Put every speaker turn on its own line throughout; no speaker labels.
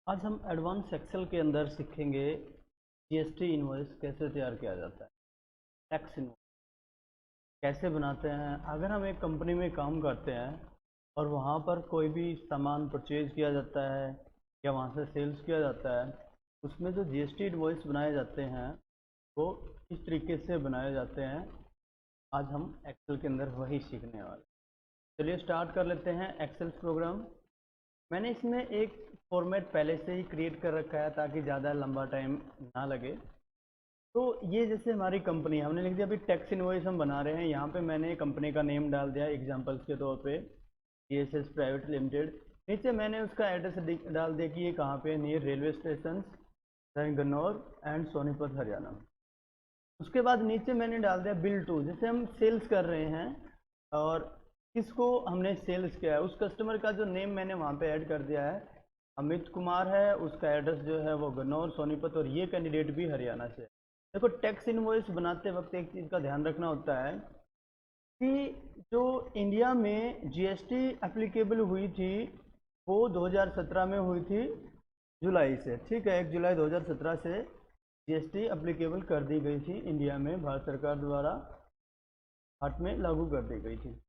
आज हम advance Excel के अंदर सीखेंगे जीएसटी इनवॉइस कैसे तैयार किया जाता है, टैक्स इनवॉइस कैसे बनाते हैं। अगर हम एक कंपनी में काम करते हैं और वहाँ पर कोई भी सामान परचेज किया जाता है या वहाँ से सेल्स किया जाता है, उसमें जो जीएसटी इनवॉइस बनाए जाते हैं वो इस तरीके से बनाए जाते हैं। आज हम एक्सेल के अंदर वही सीखने वाले। चलिए स्टार्ट कर लेते हैं एक्सेल प्रोग्राम। मैंने इसमें एक फॉर्मेट पहले से ही क्रिएट कर रखा है ताकि ज़्यादा लंबा टाइम ना लगे। तो ये जैसे हमारी कंपनी हमने लिख दिया, अभी टैक्स इनवॉइस हम बना रहे हैं। यहाँ पे मैंने कंपनी का नेम डाल दिया एग्जांपल्स के तौर पे, जीएसएस प्राइवेट लिमिटेड। नीचे मैंने उसका एड्रेस डाल दिया कि ये कहाँ पे, near railway station Gannaur and Sonipat Haryana. उसके बाद नीचे मैंने डाल दिया बिल टू, जैसे हम सेल्स कर रहे हैं और किसको हमने सेल्स किया है, उस कस्टमर का जो नेम मैंने वहाँ पे ऐड कर दिया है अमित कुमार है, उसका एड्रेस जो है वो गन्नौर सोनीपत, और ये कैंडिडेट भी हरियाणा से है। देखो टैक्स इनवॉइस बनाते वक्त एक चीज़ का ध्यान रखना होता है कि जो इंडिया में जीएसटी एप्लीकेबल हुई थी वो 2017 में हुई थी जुलाई से, ठीक है। 1 जुलाई 2017 से जीएसटी एप्लीकेबल कर दी गई थी इंडिया में, भारत सरकार द्वारा हाथ में लागू कर दी गई थी।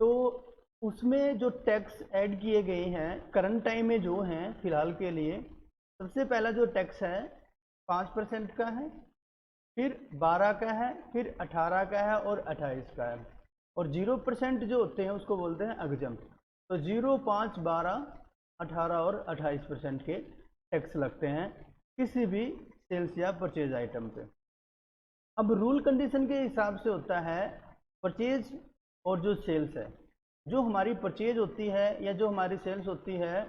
तो उसमें जो टैक्स ऐड किए गए हैं करंट टाइम में जो हैं फिलहाल के लिए, सबसे पहला जो टैक्स है 5% का है, फिर 12 का है, फिर 18 का है और 28 का है, और 0% जो होते हैं उसको बोलते हैं एग्जम्प्ट। तो 0, 5, 12, 18 और 28% के टैक्स लगते हैं किसी भी सेल्स या परचेज आइटम पे। अब रूल कंडीशन के हिसाब से होता है परचेज और जो सेल्स है, जो हमारी परचेज होती है या जो हमारी सेल्स होती है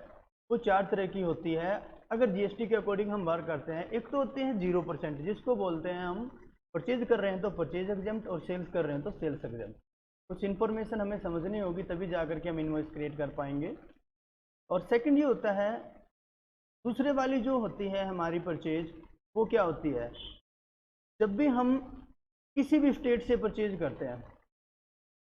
वो 4 तरह की होती है अगर जीएसटी के अकॉर्डिंग हम बात करते हैं। एक तो होते हैं 0%, जिसको बोलते हैं हम परचेज कर रहे हैं तो परचेज एग्जम्प्ट और सेल्स कर रहे हैं तो सेल्स एग्जम्प्ट। कुछ इन्फॉर्मेशन हमें समझनी होगी तभी जा करके हम इनवॉइस क्रिएट कर पाएंगे। और सेकंड ये होता है दूसरे वाली जो होती है हमारी परचेज, वो क्या होती है, जब भी हम किसी भी स्टेट से परचेज करते हैं,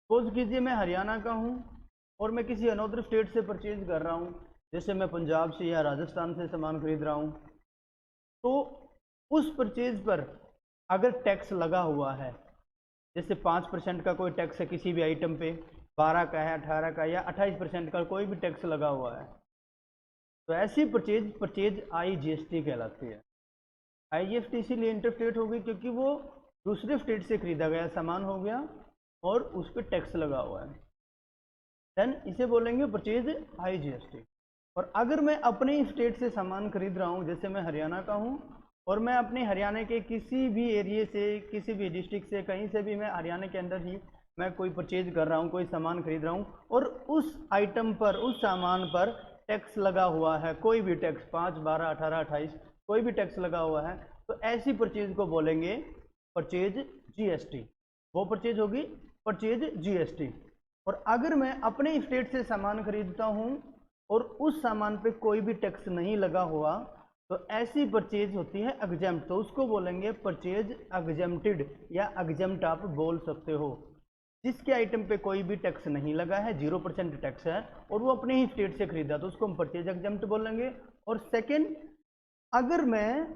सपोज कीजिए मैं हरियाणा का हूँ और मैं किसी अनदर स्टेट से परचेज कर रहा हूँ, जैसे मैं पंजाब से या राजस्थान से सामान खरीद रहा हूँ, तो उस परचेज पर अगर टैक्स लगा हुआ है, जैसे 5% का कोई टैक्स है किसी भी आइटम पे, 12 का है, 18 का या 28% का कोई भी टैक्स लगा हुआ है, तो ऐसी परचेज आईजीएसटी कहलाती है। आईजीएसटी इसीलिए इंटर स्टेट होगी क्योंकि वो दूसरे स्टेट से खरीदा गया सामान हो गया और उस पर टैक्स लगा हुआ है, देन इसे बोलेंगे परचेज आईजीएसटी। और अगर मैं अपने स्टेट से सामान खरीद रहा हूँ, जैसे मैं हरियाणा का हूँ और मैं अपने हरियाणा के किसी भी एरिए से, किसी भी डिस्ट्रिक्ट से, कहीं से भी मैं हरियाणा के अंदर ही मैं कोई परचेज कर रहा हूँ, कोई सामान खरीद रहा हूँ और उस आइटम पर, उस सामान पर टैक्स लगा हुआ है, कोई भी टैक्स 5, 12, 18, 28 कोई भी टैक्स लगा हुआ है, तो ऐसी परचेज को बोलेंगे परचेज जीएसटी। वो परचेज होगी परचेज जीएसटी। और अगर मैं अपने स्टेट से सामान खरीदता हूं और उस सामान पे कोई भी टैक्स नहीं लगा हुआ, तो ऐसी परचेज होती है एग्जम्प्ट, तो उसको बोलेंगे परचेज एग्जम्प्टेड या एग्जम्प्ट आप बोल सकते हो। जिसके आइटम पे कोई भी टैक्स नहीं लगा है, 0% टैक्स है और वो अपने ही स्टेट से खरीदा, तो उसको हम परचेज एग्जम्प्ट बोलेंगे। और सेकेंड, अगर मैं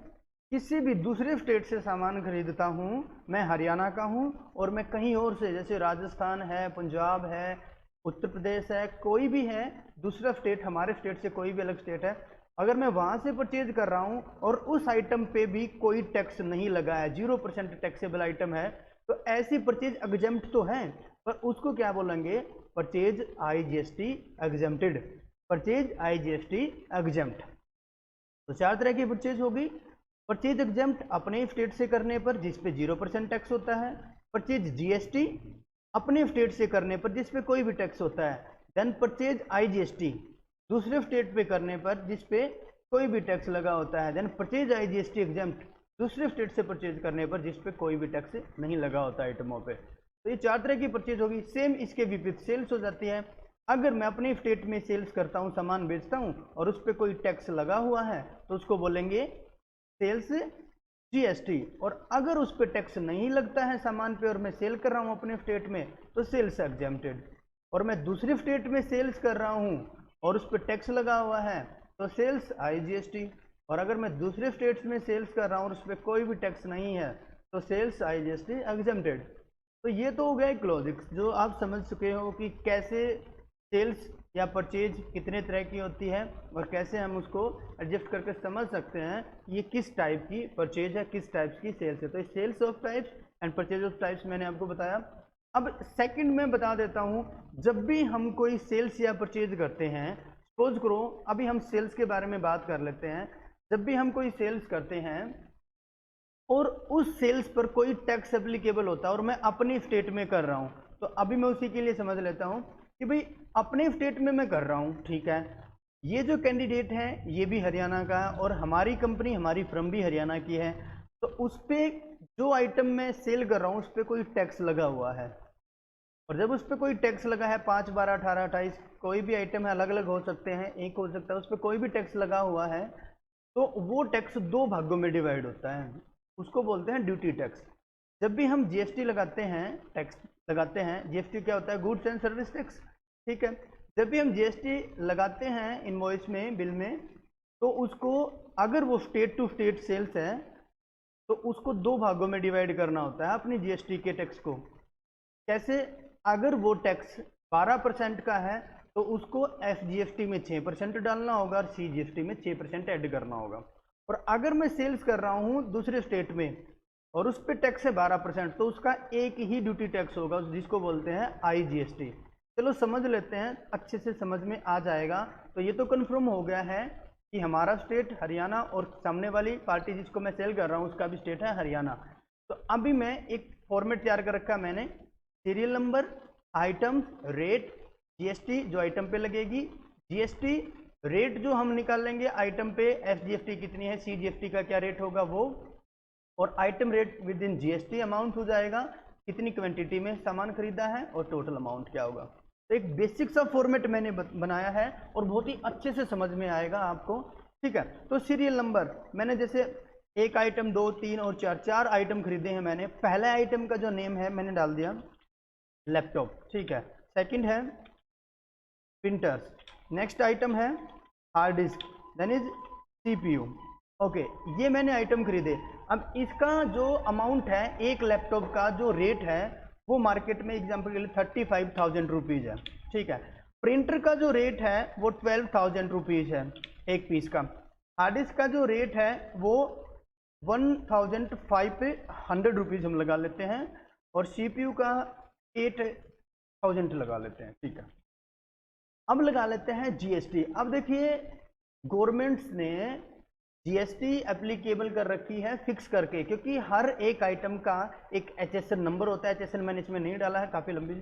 किसी भी दूसरे स्टेट से सामान खरीदता हूँ, मैं हरियाणा का हूँ और मैं कहीं और से, जैसे राजस्थान है, पंजाब है, उत्तर प्रदेश है, कोई भी है दूसरा स्टेट, हमारे स्टेट से कोई भी अलग स्टेट है, अगर मैं वहाँ से परचेज कर रहा हूँ और उस आइटम पे भी कोई टैक्स नहीं लगा है, 0% टैक्सेबल आइटम है, तो ऐसी परचेज एग्जम्प्ट तो है पर उसको क्या बोलेंगे, purchase IGST exempted, purchase IGST exempt. तो 4 तरह की परचेज होगी। परचेज एग्जम्प्ट अपने स्टेट से करने पर जिस पे 0% टैक्स होता है, परचेज जीएसटी अपने स्टेट से करने पर जिस पे कोई भी टैक्स होता है, देन परचेज आईजीएसटी दूसरे स्टेट पे करने पर जिस पे कोई भी टैक्स लगा होता है, देन परचेज आईजीएसटी एग्जम्प्ट दूसरे स्टेट से परचेज करने पर जिस पे कोई भी टैक्स नहीं लगा होता आइटमों पे। तो ये 4 तरह की परचेज होगी। सेम इसके विपरीत सेल्स हो जाती है। अगर मैं अपने स्टेट में सेल्स करता हूँ, सामान बेचता हूँ और उस पर कोई टैक्स लगा हुआ है, तो उसको बोलेंगे सेल्स जीएसटी। और अगर उस पर टैक्स नहीं लगता है सामान पे और मैं सेल कर रहा हूँ अपने स्टेट में, तो सेल्स एग्जम्प्टेड। और मैं दूसरे स्टेट में सेल्स कर रहा हूँ और उस पर टैक्स लगा हुआ है, तो सेल्स आई जीएसटी। और अगर मैं दूसरे स्टेट्स में सेल्स कर रहा हूँ और उस पर कोई भी टैक्स नहीं है तो सेल्स आई जीएसटी एग्जेम्प्टेड। तो ये तो हो गया एक लॉजिक जो आप समझ चुके हो कि कैसे सेल्स या परचेज कितने तरह की होती है और कैसे हम उसको एडजस्ट करके समझ सकते हैं ये किस टाइप की परचेज है, किस टाइप की सेल्स है। तो sales of types and purchase of types मैंने आपको बताया। अब सेकंड में बता देता हूं, जब भी हम कोई सेल्स या परचेज करते हैं, सपोज करो अभी हम सेल्स के बारे में बात कर लेते हैं। जब भी हम कोई सेल्स करते हैं और उस सेल्स पर कोई टैक्स एप्लीकेबल होता है और मैं अपनी स्टेट में कर रहा हूं, तो अभी मैं उसी के लिए समझ लेता हूं कि भाई अपने स्टेट में मैं कर रहा हूं, ठीक है। ये जो कैंडिडेट है ये भी हरियाणा का है और हमारी कंपनी, हमारी फर्म भी हरियाणा की है। तो उस पर जो आइटम मैं सेल कर रहा हूं उस पर कोई टैक्स लगा हुआ है, और जब उस पर कोई टैक्स लगा है 5, 12, 18, 28 कोई भी आइटम है, अलग अलग हो सकते हैं, एक हो सकता है, उस पर कोई भी टैक्स लगा हुआ है तो वो टैक्स 2 भागों में डिवाइड होता है, उसको बोलते हैं ड्यूटी टैक्स। जब भी हम जीएसटी लगाते हैं, टैक्स लगाते हैं, जीएसटी क्या होता है? गुड्स एंड सर्विस टैक्स, ठीक है। जब भी हम जीएसटी लगाते हैं इनवॉइस में, बिल में, तो उसको अगर वो स्टेट टू स्टेट सेल्स है तो उसको 2 भागों में डिवाइड करना होता है अपनी जीएसटी के टैक्स को। कैसे? अगर वो टैक्स 12% का है तो उसको एसजीएसटी में 6% डालना होगा और सीजीएसटी में 6% ऐड करना होगा। और अगर मैं सेल्स कर रहा हूँ दूसरे स्टेट में और उस पर टैक्स है 12%, तो उसका एक ही ड्यूटी टैक्स होगा जिसको बोलते हैं आईजीएसटी। चलो समझ लेते हैं, अच्छे से समझ में आ जाएगा। तो ये तो कंफर्म हो गया है कि हमारा स्टेट हरियाणा और सामने वाली पार्टी जिसको मैं सेल कर रहा हूँ उसका भी स्टेट है हरियाणा। तो अभी मैं एक फॉर्मेट तैयार कर रखा मैंने, serial number, items, rate, GST जो आइटम पे लगेगी, जीएसटी रेट जो हम निकालेंगे आइटम पे, एसजीएसटी कितनी है, सीजीएसटी का क्या रेट होगा वो, और item rate with in GST amount हो जाएगा, कितनी क्वांटिटी में सामान खरीदा है और टोटल अमाउंट क्या होगा। तो एक बेसिक सा फॉर्मेट मैंने बनाया है और बहुत ही अच्छे से समझ में आएगा आपको, ठीक है। तो सीरियल नंबर मैंने जैसे 1 आइटम, 2, 3 और 4 आइटम खरीदे हैं मैंने। पहले आइटम का जो नेम है मैंने डाल दिया लैपटॉप, ठीक है। सेकंड है प्रिंटर्स, नेक्स्ट आइटम है hard disk, then is CPU. Okay, ये मैंने आइटम खरीदे। अब इसका जो अमाउंट है एक लैपटॉप का जो रेट है वो मार्केट में एग्जांपल के लिए 35,000 रुपीज़ है, ठीक है। प्रिंटर का जो रेट है वो 12,000 रुपीज़ है एक पीस का। हार्ड डिस्क का जो रेट है वो 1,500 रुपीज़ हम लगा लेते हैं और सीपीयू का 8,000 लगा लेते हैं, ठीक है। अब लगा लेते हैं जीएसटी। अब देखिए गवर्नमेंट्स ने जीएसटी एप्लीकेबल कर रखी है फिक्स करके, क्योंकि हर एक आइटम का एक एचएसएन नंबर होता है। एचएसएन मैंने इसमें नहीं डाला है, काफ़ी लंबी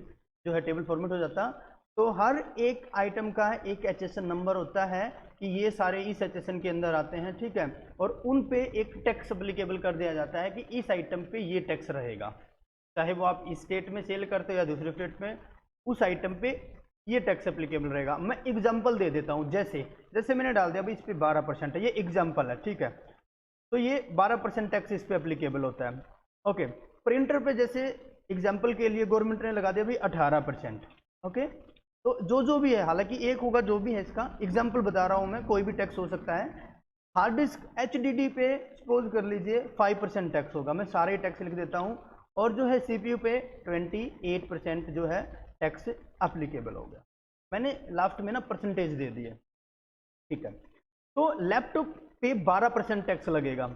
जो है टेबल फॉर्मेट हो जाता। तो हर एक आइटम का एक एचएसएन नंबर होता है कि ये सारे इस एचएसएन के अंदर आते हैं, ठीक है। और उन पे एक टैक्स एप्लीकेबल कर दिया जाता है कि इस आइटम पे ये टैक्स रहेगा, चाहे वो आप इस स्टेट में सेल करते हो या दूसरे स्टेट में, उस आइटम पे ये टैक्स एप्लीकेबल रहेगा। मैं एग्जांपल दे देता हूँ, जैसे मैंने डाल दिया अभी इस पे 12% है, ये एग्जांपल है, ठीक है। तो ये 12% टैक्स इस पे एप्लीकेबल होता है। ओके, प्रिंटर पे जैसे एग्जांपल के लिए गवर्नमेंट ने लगा दिया भाई 18%। ओके, तो जो भी है, हालांकि एक होगा जो भी है, इसका एग्जाम्पल बता रहा हूँ मैं, कोई भी टैक्स हो सकता है। हार्ड डिस्क एचडीडी पे सपोज कर लीजिए 5% टैक्स होगा, मैं सारे टैक्स लिख देता हूँ। और जो है सीपीयू पे 28% जो है टैक्स एप्लीकेबल हो गया। मैंने लास्ट में ना परसेंटेज दे दिए, ठीक है। तो लैपटॉप पे 12% टैक्स लगेगा,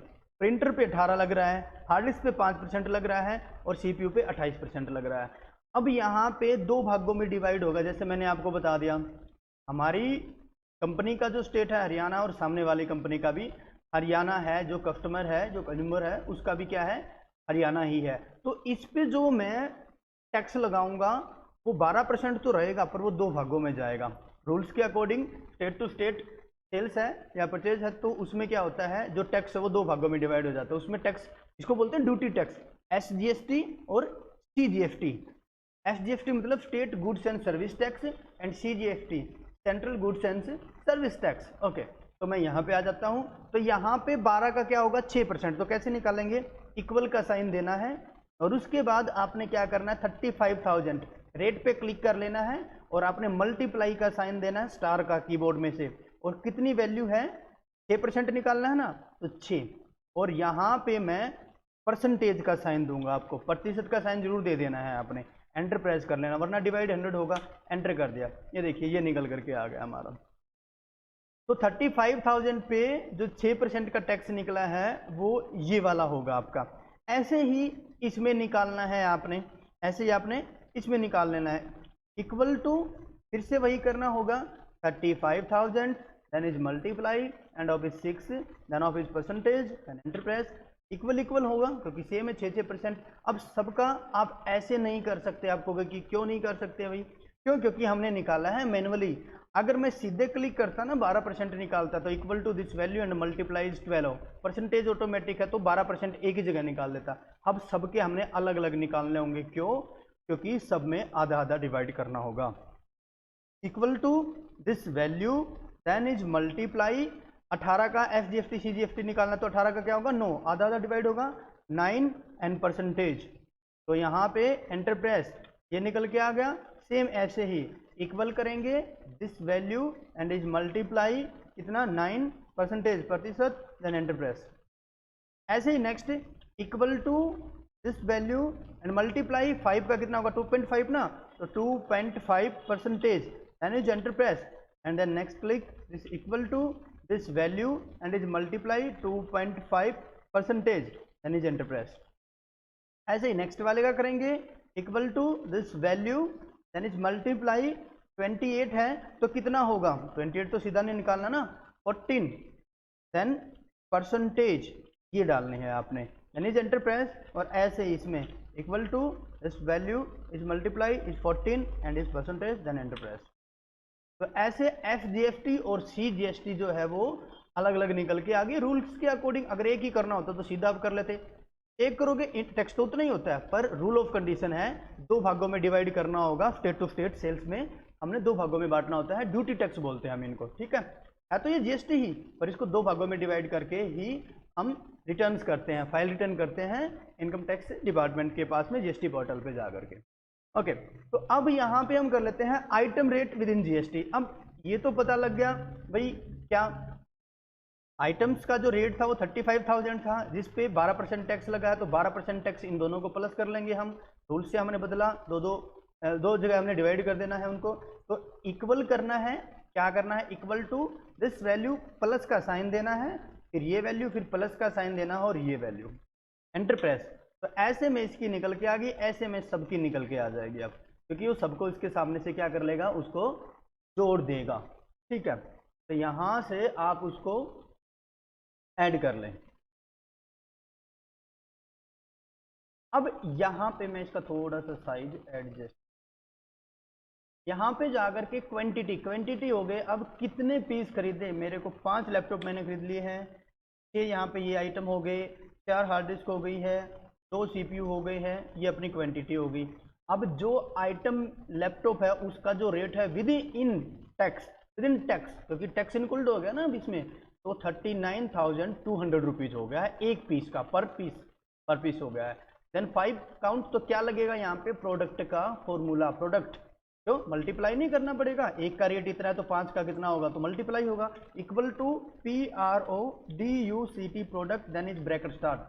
प्रिंटर पे 18 लग रहा है, हार्ड डिस्क पे 5% लग रहा है और सीपीयू पे 28% लग रहा है। अब यहाँ पे 2 भागों में डिवाइड होगा, जैसे मैंने आपको बता दिया। हमारी कंपनी का जो स्टेट है हरियाणा और सामने वाली कंपनी का भी हरियाणा है, जो कस्टमर है, जो कंज्यूमर है, उसका भी क्या है, हरियाणा ही है। तो इस पे जो मैं टैक्स लगाऊंगा वो 12% तो रहेगा, पर वो 2 भागों में जाएगा। रूल्स के according state to state sales है या परचेज है, तो उसमें क्या होता है, जो टैक्स है वो 2 भागों में डिवाइड हो जाता है। उसमें टैक्स इसको बोलते हैं ड्यूटी टैक्स, एसजीएसटी और सीजीएसटी। एसजीएसटी मतलब state goods and service tax and CGST central goods and service tax. Okay, तो मैं यहाँ पे आ जाता हूँ। तो यहाँ पे 12 का क्या होगा, 6%। तो कैसे निकालेंगे, इक्वल का साइन देना है और उसके बाद आपने क्या करना है, 35,000 रेट पे क्लिक कर लेना है और आपने मल्टीप्लाई का साइन देना है स्टार का कीबोर्ड में से, और कितनी वैल्यू है, 6% निकालना है ना, तो 6, और यहाँ पे मैं परसेंटेज का साइन दूंगा आपको, प्रतिशत का साइन जरूर दे देना है आपने, एंटर प्रेस कर लेना वरना डिवाइड 100 होगा। एंटर कर दिया, ये देखिए ये निकल करके आ गया हमारा। तो 35,000 पे जो 6% का टैक्स निकला है वो ये वाला होगा आपका। ऐसे ही इसमें निकालना है आपने, ऐसे ही आपने इसमें निकाल लेना है, इक्वल टू फिर से वही करना होगा 35,000 then is multiply and of is 6 then of is percentage then enter press, equal equal होगा क्योंकि सेम है 6%। अब सबका आप ऐसे नहीं कर सकते, आप कहोगे कि क्यों नहीं कर सकते भाई, क्यों, क्योंकि हमने निकाला है मैनुअली। अगर मैं सीधे क्लिक करता ना 12% निकालता तो equal to this value and multiplies 12, percentage automatic है तो 12% एक ही जगह निकाल देता। अब सबके हमने अलग अलग निकालने होंगे, क्यों, क्योंकि सब में आधा आधा डिवाइड करना होगा। Equal to this value then is multiply 18 का SGST CGST निकालना तो 18 का क्या होगा 9, आधा आधा डिवाइड होगा 9 एंड परसेंटेज, तो यहाँ पे एंटर प्रेस, ये निकल के आ गया। सेम ऐसे ही इक्वल करेंगे this value and is multiply कितना 9 परसेंटेज प्रतिशत देन एंटर प्रेस। ऐसे ही next equal to this value and multiply 5 का कितना होगा 2.5 ना, तो 2.5 percentage then is enter press and then next click this equal to this value and is multiply 2.5 percentage then is enter press. ऐसे ही next वाले का करेंगे equal to this value then is multiply 28 है तो कितना होगा 28 तो सीधा नहीं निकालना ना, 14 देन परसेंटेज ये डालने हैं आपने यानी इज एंटर प्रेस, और ऐसे ही इसमें equal to this value is multiply is 14 and is percentage then enter press. तो ऐसे SGST और CGST जो है वो अलग अलग निकल के आगे रूल्स के अकॉर्डिंग। अगर एक ही करना होता तो सीधा आप कर लेते, एक करोगे टैक्स तो उतना ही होता है, पर रूल ऑफ कंडीशन है 2 भागों में डिवाइड करना होगा। स्टेट टू स्टेट सेल्स में हमने 2 भागों में बांटना होता है, ड्यूटी टैक्स बोलते हैं हम इनको, ठीक है तो ये GST ही, पर इसको 2 भागों में डिवाइड करके ही हम रिटर्न्स करते हैं, फाइल रिटर्न करते हैं इनकम टैक्स डिपार्टमेंट के पास में GST पोर्टल पे जा करके। ओके, तो अब यहाँ पे हम कर लेते हैं item rate with in GST। अब ये तो पता लग गया भाई क्या आइटम्स का जो रेट था वो 35,000 था जिस पे 12% टैक्स लगा है, तो 12% टैक्स इन दोनों को प्लस कर लेंगे हम, रूल से हमने बदला, दो जगह हमने डिवाइड कर देना है उनको। तो इक्वल करना है, क्या करना है, equal to this value plus का साइन देना है, फिर ये वैल्यू, फिर प्लस का साइन देना है और ये वैल्यू, एंटर प्रेस। तो ऐसे में इसकी निकल के आ गई, ऐसे में सबकी निकल के आ जाएगी अब, क्योंकि वो सबको इसके सामने से क्या कर लेगा, उसको जोड़ देगा, ठीक है। तो यहाँ से आप उसको ऐड कर लें। अब यहाँ पे मैं इसका थोड़ा सा साइज एडजस्ट, यहाँ पे जाकर के क्वांटिटी हो गए। अब कितने पीस खरीदे, मेरे को 5 लैपटॉप मैंने खरीद लिए हैं, 6 यहाँ पे ये आइटम हो गए, 4 हार्ड डिस्क हो गई है, 2 CPU हो गए हैं, ये अपनी क्वांटिटी हो गई। अब जो आइटम लैपटॉप है उसका जो रेट है विद इन टैक्स, क्योंकि टैक्स इंक्लूड हो गया ना अब इसमें, तो 39,200 रुपीज़ हो गया है एक पीस का, पर पीस हो गया है। देन 5 काउंट, तो क्या लगेगा यहाँ पे, प्रोडक्ट का फॉर्मूला, प्रोडक्ट तो मल्टीप्लाई नहीं करना पड़ेगा, एक का रेट इतना है तो 5 का कितना होगा तो मल्टीप्लाई होगा, equal to PRODUCT product then is bracket start,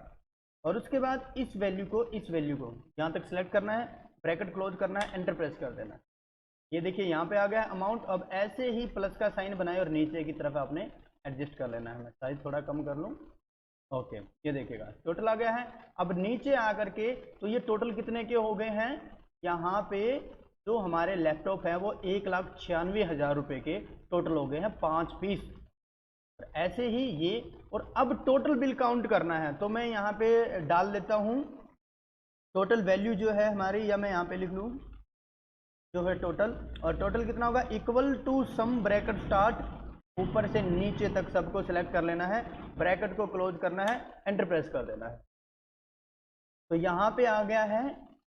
और उसके बाद इस वैल्यू को यहाँ तक सिलेक्ट करना है, ब्रैकेट क्लोज करना है, एंटर प्रेस कर देना है। ये देखिए यहाँ पे आ गया अमाउंट। अब ऐसे ही प्लस का साइन बनाए और नीचे की तरफ आपने एडजस्ट कर लेना है, मैं साइज थोड़ा कम कर लूँ, ओके, ये देखिएगा टोटल आ गया है। अब नीचे आकर के तो ये टोटल कितने के हो गए हैं, यहाँ पे जो हमारे लैपटॉप है वो 1,96,000 रुपये के टोटल हो गए हैं 5 पीस, ऐसे ही ये। और अब टोटल बिल काउंट करना है, तो मैं यहाँ पे डाल देता हूँ टोटल वैल्यू जो है हमारी, या मैं यहाँ पे लिख लूँ जो है टोटल, और टोटल कितना होगा, equal to sum bracket start, ऊपर से नीचे तक सबको सिलेक्ट कर लेना है, ब्रैकेट को क्लोज करना है, एंटर प्रेस कर देना है। तो यहाँ पे आ गया है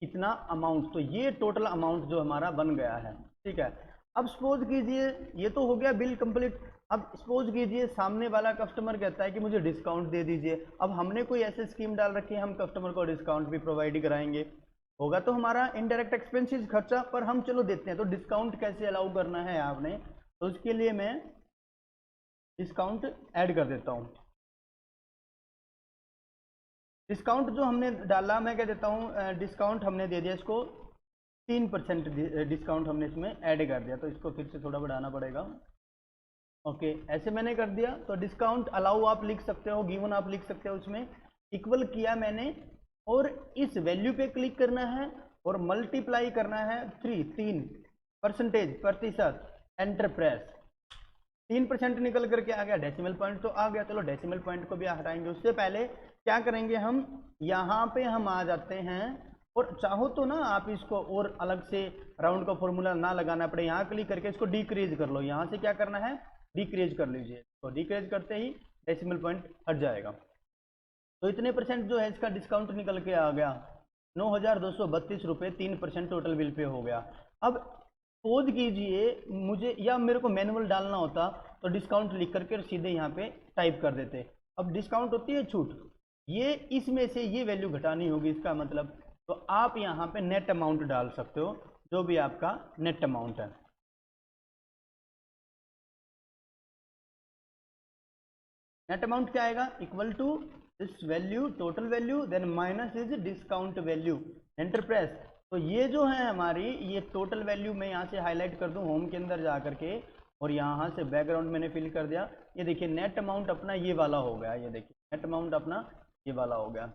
इतना अमाउंट, तो ये टोटल अमाउंट जो हमारा बन गया है, ठीक है। अब सपोज कीजिए ये तो हो गया बिल कंप्लीट। अब सपोज कीजिए सामने वाला कस्टमर कहता है कि मुझे डिस्काउंट दे दीजिए। अब हमने कोई ऐसी स्कीम डाल रखी है, हम कस्टमर को डिस्काउंट भी प्रोवाइड कराएंगे, होगा तो हमारा इनडायरेक्ट एक्सपेंसेस खर्चा, पर हम चलो देते हैं। तो डिस्काउंट कैसे अलाउ करना है आपने, तो उसके लिए मैं डिस्काउंट ऐड कर देता हूँ। डिस्काउंट जो हमने डाला, मैं कह देता हूँ डिस्काउंट हमने दे दिया इसको 3% डिस्काउंट हमने इसमें ऐड कर दिया, तो इसको फिर से थोड़ा बढ़ाना पड़ेगा। ओके, ऐसे मैंने कर दिया। तो डिस्काउंट अलाउ आप लिख सकते हो, गिवन आप लिख सकते हो, उसमें इक्वल किया मैंने, और इस वैल्यू पे क्लिक करना है और मल्टीप्लाई करना है 3 प्रतिशत, एंटर प्रेस। 3% निकल करके आ गया, डेसिमल पॉइंट तो आ गया। चलो डेसिमल पॉइंट को भी हटाएंगे। उससे पहले क्या करेंगे, हम यहाँ पे हम आ जाते हैं, और चाहो तो ना आप इसको और अलग से राउंड का फॉर्मूला ना लगाना पड़े, यहाँ क्लिक करके इसको डिक्रीज कर लो। यहाँ से क्या करना है, डिक्रीज कर लीजिए। तो डिक्रीज करते ही डेसिमल पॉइंट हट जाएगा। तो इतने परसेंट जो है इसका डिस्काउंट निकल के आ गया, 9,232 रुपये 3% टोटल बिल पे हो गया। अब पोज कीजिए, मुझे या मेरे को मैनुअल डालना होता तो डिस्काउंट लिख करके सीधे यहाँ पे टाइप कर देते। अब डिस्काउंट होती है छूट, ये इसमें से ये वैल्यू घटानी होगी, इसका मतलब। तो आप यहाँ पे नेट अमाउंट डाल सकते हो, जो भी आपका नेट अमाउंट है। नेट अमाउंट क्या आएगा, equal to this value, total value, then minus is discount value, enter press. तो ये जो है हमारी, ये टोटल वैल्यू मैं यहाँ से हाईलाइट कर दूँ होम के अंदर जा करके, और यहाँ से बैकग्राउंड मैंने फिल कर दिया। ये देखिए नेट अमाउंट अपना ये वाला हो गया, ये देखिए नेट अमाउंट अपना ये वाला हो गया,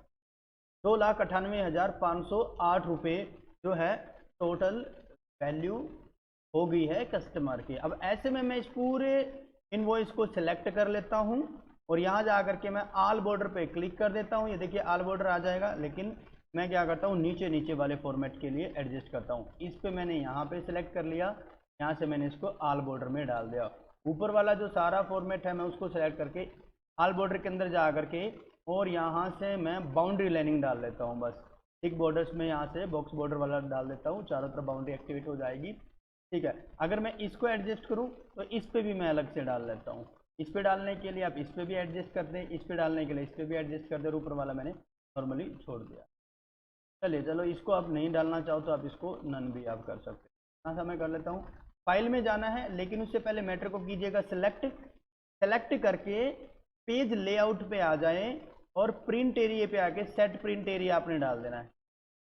2,98,508 रुपये जो है टोटल वैल्यू हो गई है कस्टमर की। अब ऐसे में मैं इस पूरे इनवॉइस को सिलेक्ट कर लेता हूँ, और यहाँ जा करके मैं ऑल बॉर्डर पे क्लिक कर देता हूँ। ये देखिए ऑल बॉर्डर आ जाएगा, लेकिन मैं क्या करता हूँ, नीचे नीचे वाले फॉर्मेट के लिए एडजस्ट करता हूँ। इस पे मैंने यहाँ पे सिलेक्ट कर लिया, यहाँ से मैंने इसको ऑल बॉर्डर में डाल दिया। ऊपर वाला जो सारा फॉर्मेट है मैं उसको सिलेक्ट करके ऑल बॉर्डर के अंदर जा करके, और यहाँ से मैं बाउंड्री लाइनिंग डाल लेता हूँ। बस थिक बॉर्डर्स में यहाँ से बॉक्स बॉर्डर वाला डाल देता हूँ, चारों तरफ बाउंड्री एक्टिवेट हो जाएगी। ठीक है, अगर मैं इसको एडजस्ट करूँ तो इस पे भी मैं अलग से डाल लेता हूँ। इस पे डालने के लिए आप इस पे भी एडजस्ट कर दें, इस पे डालने के लिए इस पे भी एडजस्ट कर दें, ऊपर वाला मैंने नॉर्मली छोड़ दिया। चलिए, चलो इसको आप नहीं डालना चाहो तो आप इसको नन भी आप कर सकते हैं। ऐसा मैं कर लेता हूँ। फाइल में जाना है, लेकिन उससे पहले मैटर को कीजिएगा सेलेक्ट करके पेज लेआउट पे आ जाए, और प्रिंट एरिया पे आके सेट प्रिंट एरिया आपने डाल देना है।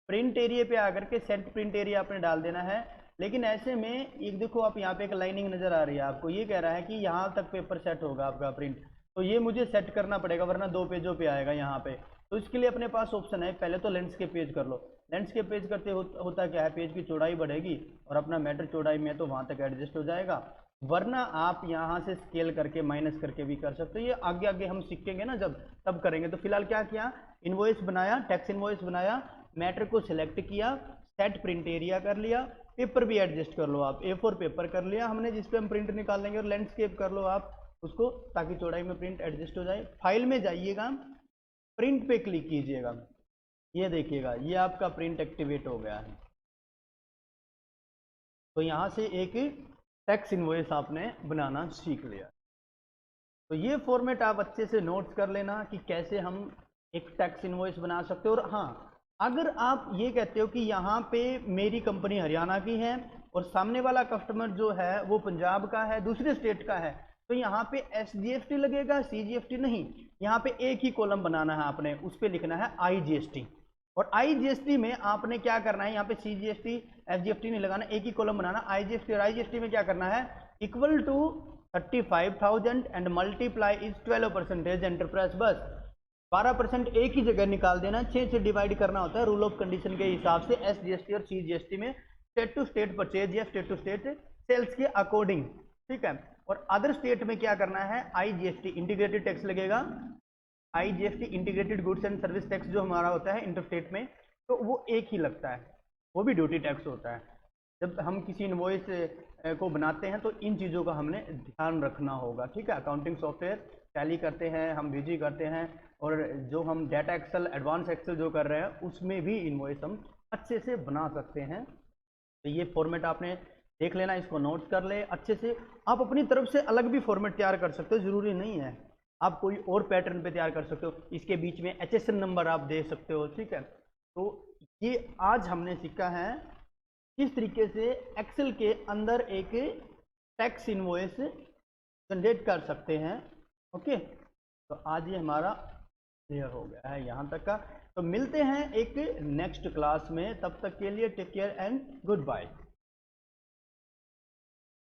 प्रिंट एरिया पे आकर के सेट प्रिंट एरिया आपने डाल देना है। लेकिन ऐसे में एक देखो, आप यहाँ पे एक लाइनिंग नजर आ रही है आपको, ये कह रहा है कि यहाँ तक पेपर सेट होगा आपका प्रिंट, तो ये मुझे सेट करना पड़ेगा, वरना 2 पेजों पे आएगा यहाँ पे। तो इसके लिए अपने पास ऑप्शन है, पहले तो लैंडस्केप पेज कर लो। लैंडस्केप पेज करते होता क्या है, पेज की चौड़ाई बढ़ेगी और अपना मैटर चौड़ाई में तो वहाँ तक एडजस्ट हो जाएगा, वरना आप यहाँ से स्केल करके माइनस करके भी कर सकते हो। ये आगे आगे हम सीखेंगे ना, जब तब करेंगे। तो फिलहाल क्या किया, इनवॉइस बनाया, टैक्स इनवॉइस बनाया, मैटर को सिलेक्ट किया, सेट प्रिंट एरिया कर लिया, पेपर भी एडजस्ट कर लो आप, A4 पेपर कर लिया हमने जिस पे हम प्रिंट निकाल लेंगे, और लैंडस्केप कर लो आप उसको, ताकि चौड़ाई में प्रिंट एडजस्ट हो जाए। फाइल में जाइएगा, प्रिंट पे क्लिक कीजिएगा, ये देखिएगा ये आपका प्रिंट एक्टिवेट हो गया है। तो यहाँ से एक टैक्स इनवॉइस आपने बनाना सीख लिया। तो ये फॉर्मेट आप अच्छे से नोट्स कर लेना कि कैसे हम एक टैक्स इनवॉइस बना सकते हो। और हाँ, अगर आप ये कहते हो कि यहाँ पे मेरी कंपनी हरियाणा की है और सामने वाला कस्टमर जो है वो पंजाब का है, दूसरे स्टेट का है, तो यहाँ पे SGST लगेगा, CGST नहीं। यहाँ पे एक ही कॉलम बनाना है आपने, उस पर लिखना है IGST। और IGST में आपने क्या करना है, यहाँ पे CGST SGST नहीं लगाना, एक ही कॉलम बनाना IGST। और IGST में क्या करना है, equal to 35,000 and multiply is 12% enterprise. बस 12% एक ही जगह निकाल देना, 6 से डिवाइड करना होता है रूल ऑफ कंडीशन के हिसाब से। SGST और CGST में स्टेट टू स्टेट परचेज या स्टेट टू स्टेट सेल्स के अकॉर्डिंग, ठीक है। और अदर स्टेट में क्या करना है, IGST इंटीग्रेटेड टैक्स लगेगा। IGST integrated goods and service tax जो हमारा होता है इंटर स्टेट में, तो वो एक ही लगता है, वो भी ड्यूटी टैक्स होता है। जब हम किसी इनवॉइस को बनाते हैं तो इन चीज़ों का हमने ध्यान रखना होगा, ठीक है। अकाउंटिंग सॉफ्टवेयर टैली करते हैं हम, VG करते हैं, और जो हम डाटा एक्सेल, एडवांस एक्सेल जो कर रहे हैं उसमें भी इनवॉइस हम अच्छे से बना सकते हैं। तो ये फॉर्मेट आपने देख लेना, इसको नोट्स कर ले अच्छे से। आप अपनी तरफ से अलग भी फॉर्मेट तैयार कर सकते हो, ज़रूरी नहीं है आप कोई और पैटर्न पे तैयार कर सकते हो। इसके बीच में HSN नंबर आप दे सकते हो, ठीक है। तो ये आज हमने सीखा है किस तरीके से एक्सेल के अंदर एक टैक्स इनवॉइस जनरेट कर सकते हैं। ओके, तो आज ये हमारा क्लियर हो गया है यहाँ तक का। तो मिलते हैं एक नेक्स्ट क्लास में, तब तक के लिए take care and good bye.